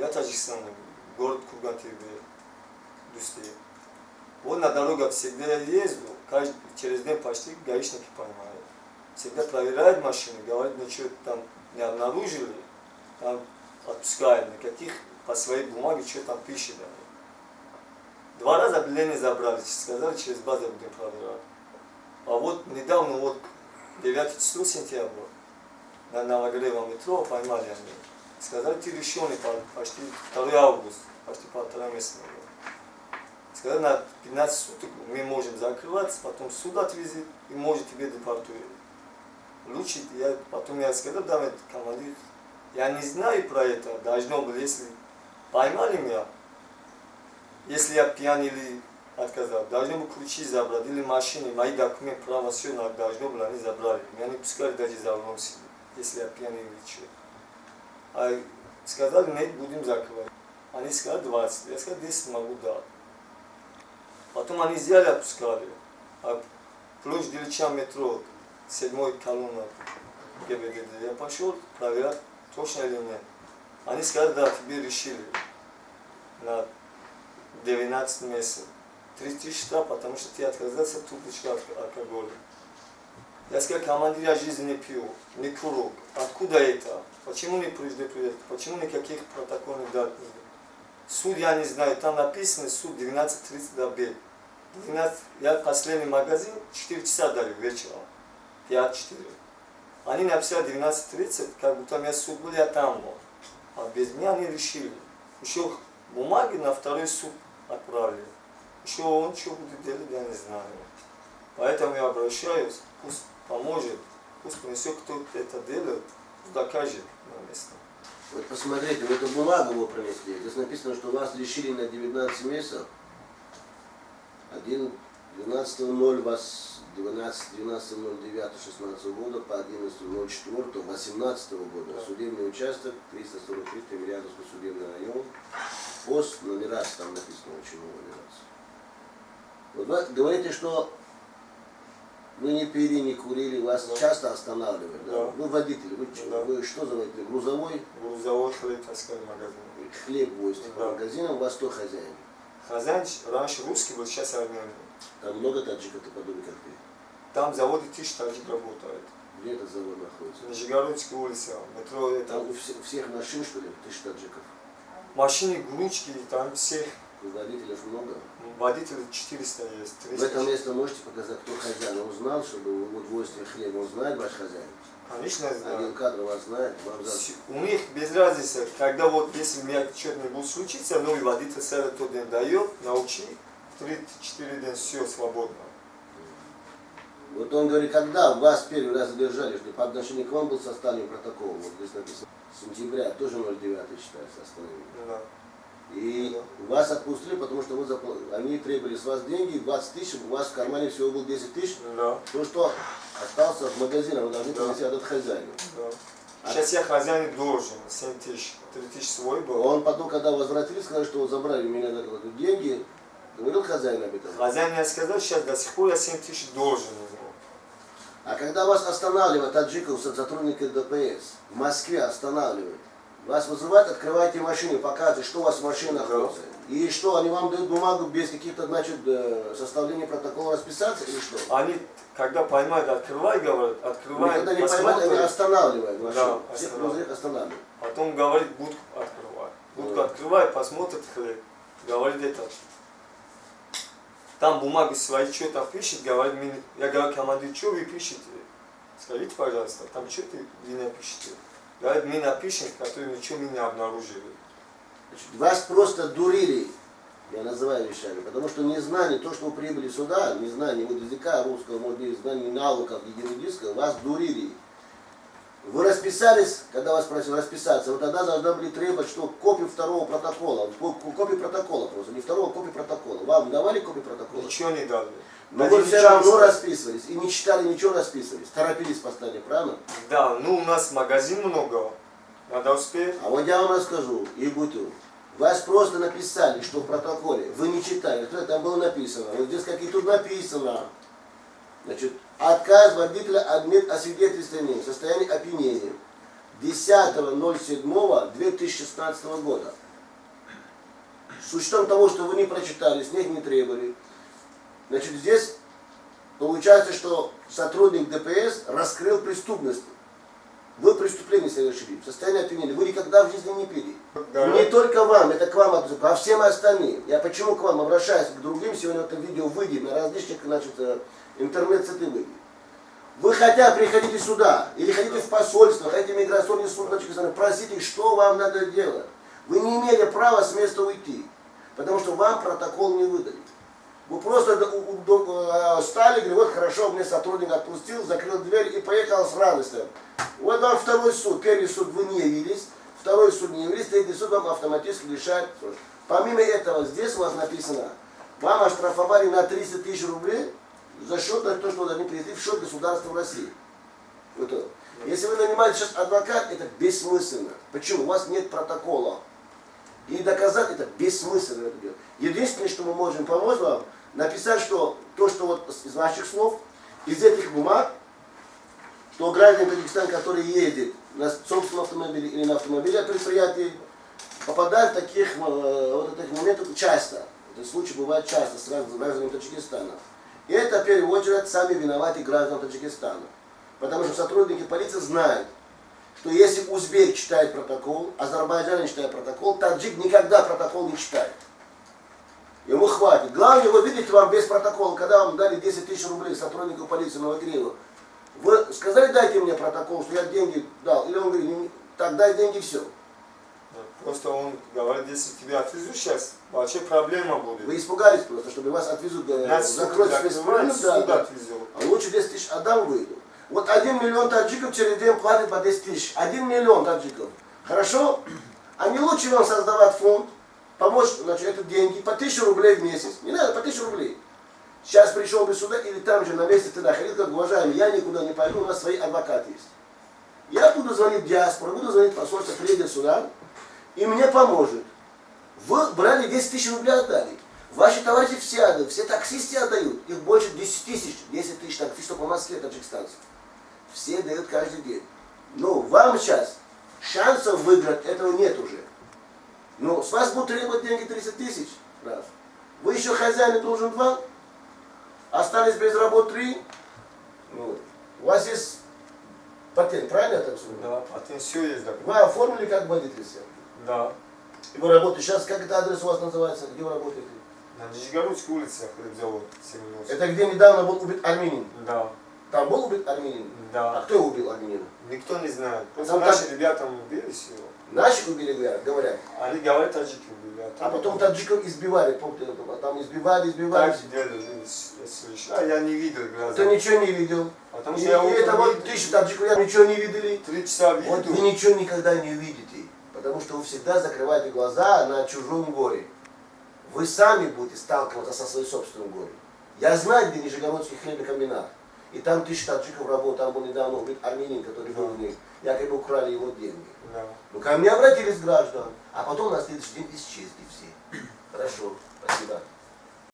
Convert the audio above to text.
я Таджикистан, город Курган-Тирбе, Дусте. Вот на дорогах всегда я езжу, через день почти гаишники поймают. Всегда проверяют машины, говорят, ничего там не обнаружили, там отпускают, никаких по своей бумаге, что там пишет. 2 раза объявление забрали, сказали, через базу будем проверять. А вот недавно, вот 9 число сентября, на Новогревом метро поймали они. Сказали, ты решенный почти 2 августа, почти 1,5 месяца. Сказали, на 15 суток мы можем закрываться, потом суд отвезет и может тебе депортировать. Лучше, потом я сказал, да, командир, я не знаю про это, должно было, если поймали меня, если я пьян или отказал, должны бы ключи забрать, или машины, мои документы, права, все должно было, они забрали. Меня не пускали даже за рулем сидеть, если я пьян или что. А сказали, нет, будем закрывать. Они сказали 20, я сказал, 10 могу дать. Потом они взяли, отпускали. А площадь Ильича метро, 7-й колонна ГИБДД, я пошел проверять, точно или нет. Они сказали, да, тебе решили на 19 месяцев. 3000 штраф, потому что ты отказался от трубочка алкоголя. Я сказал, командир, я жизнь не пью, не курю. Откуда это? Почему не предупредили? Почему никаких протокольных дат нет? Суд я не знаю, там написано суд 12:30 до обеда. Я последний магазин 4 часа дали вечером. 5-4. Они написали 12:30, как будто у меня суд был, я там был. А без меня они решили. Еще бумаги на 2-й суд отправили. Еще он что будет делать, я не знаю. Поэтому я обращаюсь, пусть поможет, пусть принесет, кто это делает, докажет на место. Вот посмотрите, в эту бумагу вы принесли. Здесь написано, что вас лишили на 19 месяцев. 12.0 вас 12.09.16 года по 11.04.18 года. Да. Судебный участок 343 Тимирязевский судебный район. Пост нумерация, там написано очень много нумераций. Вот вы говорите, что вы не пили, не курили, вас часто останавливают. Да? Да. Вы водитель, вы что за водитель? Грузовой? Грузовой хлеб-таскальный магазин. Хлеб возите по магазинам, у вас кто хозяин? Хозяин раньше русский был, сейчас армянин. Там много таджиков, подобных как ты? Там заводы 1000 таджик работают. Где этот завод находится? Нижегородская улица, метро это. Там у всех машин, что ли, 1000 таджиков? Машины, гручки, там всех. Водителей много? Водителей 400 есть. 300. В этом месте можете показать, кто хозяин? Он знал, что вы возите хлеб, он знает ваш хозяин? Конечно знаю. Один кадр вас знает? У них без разницы, когда вот если у меня что-то не будет случиться, новый водитель совет тот день дает, научи, 3-4 дня все свободно. Вот он говорит, когда вас первый раз задержали, что по отношению к вам был составлен протокол, вот здесь написано, сентября, тоже 09 считается, остановили. Да. И вас отпустили, потому что они требовали с вас деньги, 20 тысяч, у вас в кармане всего было 10 тысяч. Да. То, что остался в магазине, вы должны принести от хозяина. Да. Сейчас я хозяин должен, 7 тысяч, 3 тысячи свой был. Он потом, когда возвратились, сказали, что забрали у меня деньги, говорил хозяин об этом? Хозяин мне сказал, сейчас до сих пор я 7 тысяч должен ему. А когда вас останавливают таджиков, сотрудники ДПС, в Москве останавливают, вас вызывают, открываете машину, показываете, что у вас в машине находится. И что, они вам дают бумагу без каких-то, значит, составления протокола расписаться или что? Они, когда поймают, открывай, говорят, открывай. Когда не поймают, они останавливают машину. Да, всех грузовых останавливают. Потом говорит, будку открывай. Будку открывай, посмотрит хлеб. Говорит это. Там бумаги свои что-то пишет, говорит, я говорю, командир, что вы пишете? Скажите, пожалуйста, там что вы напишете? Говорит, мы напишем, которые ничего не обнаружили. Вас просто дурили, я называю вещами, потому что незнание, то, что вы прибыли сюда, незнание вот языка русского, может быть, знание навыков юридического, вас дурили. Вы расписались, когда вас просили расписаться, вот тогда должны были требовать, что копию второго протокола, копию протокола просто, не второго, копию протокола. Вам давали копию протокола? Ничего не дали. Но вы все равно расписывались, и не читали, ничего расписывались, торопились постоянно, правильно? Да, ну у нас магазин много, надо успеть. А вот я вам расскажу, и Бутю, вас просто написали, что в протоколе, вы не читали, что там было написано, вот здесь как и тут написано, значит, отказ водителя от медосвидетельствования в состоянии опьянения 10.07.2016 года. с учетом того, что вы не прочитали, снег не требовали, значит, здесь получается, что сотрудник ДПС раскрыл преступность. Вы преступление совершили, в состоянии опьянения. Вы никогда в жизни не пили. Да. Не только вам, это к вам, а всем остальным. Я почему к вам обращаюсь, к другим, сегодня это видео выйдет на различных, значит, интернет-сайты выйдет. Вы хотя приходите сюда, или хотите в посольство, хотите в миграционный суд, просите, что вам надо делать. Вы не имели права с места уйти, потому что вам протокол не выдали. Вы просто стали, говорите, вот хорошо, мне сотрудник отпустил, закрыл дверь и поехал с радостью. Вот вам второй суд. Первый суд вы не явились, второй суд не явились, третий суд вам автоматически лишает. Помимо этого, здесь у вас написано, вам оштрафовали на 30 тысяч рублей за счет того, что вы должны перейти в счет государства России. Вот это. Если вы нанимаете сейчас адвокат, это бессмысленно. Почему? У вас нет протокола. И доказать это бессмысленно. Это делать. Единственное, что мы можем помочь вам, написать, что то, что вот из ваших слов, из этих бумаг, что граждане Таджикистана, которые ездят на собственном автомобиле или на автомобиле предприятий, попадают в таких вот этих моментах часто. Это случаи бывают часто с гражданами Таджикистана. И это, в первую очередь, сами виноваты граждане Таджикистана. Потому что сотрудники полиции знают, что если узбек читает протокол, азербайджанин читает протокол, таджик никогда протокол не читает. Ему хватит. Главное, вы видите, вам без протокола, когда вам дали 10 тысяч рублей сотруднику полиции Новогрилова, вы сказали, дайте мне протокол, что я деньги дал. Или он говорит, так дай деньги, все. Просто он говорит, если тебя отвезут сейчас, большая проблема будет. Вы испугались просто, чтобы вас отвезут, закроют спецпроект, да. А лучше 10 тысяч отдам, выйду. Вот 1 миллион таджиков через день платит по 10 тысяч. 1 миллион таджиков. Хорошо? А не лучше вам создавать фонд, помочь, значит, это деньги, по 1000 рублей в месяц. Не надо, по 1000 рублей. Сейчас пришел бы сюда, или там же на месте ты находил, как уважаемый, я никуда не пойду, у нас свои адвокаты есть. Я буду звонить в диаспору, буду звонить в посольство, приедет сюда, и мне поможет. Вы брали 10 тысяч рублей, отдали. Ваши товарищи все отдают, все таксисты отдают. Их больше 10 тысяч таксистов по Москве, таджикистанцев. Все дают каждый день. Ну, вам сейчас шансов выиграть этого нет уже. Ну, с вас будут требовать деньги 30 тысяч. Раз. Вы еще хозяин должен 2. Остались без работы 3. Ну, у вас есть патент, правильно я так сказал? Да, патент все есть. Да. Вы оформили как водитель все? Да. И вы работаете сейчас, как это адрес у вас называется? Где вы работаете? На Нижегородской улице хлебзавод 70. Это где недавно был убит армянин? Да. Там был убит армянин? Да. А кто его убил, армянина? Никто не знает. Просто Там наши ребята убили всего. Наши убили, говорят. Они говорят, таджики убили. А потом таджиков избивали, помните, там избивали. Так делали, я слышал. А я не видел глаза. Ты ничего не видел. Потому И что я это вот 1000 таджиков я ничего не видели. 3 часа видел. Вот вы ничего никогда не увидите, потому что вы всегда закрываете глаза на чужом горе. Вы сами будете сталкиваться со своим собственным горем. Я знаю, где Нижегородский хлебокомбинат. И там 1000 таджиков работают, там был недавно убит армянин, который был у них. Якобы украли его деньги. Да. Ну ко мне обратились граждане, а потом на следующий день исчезли все. Хорошо, спасибо.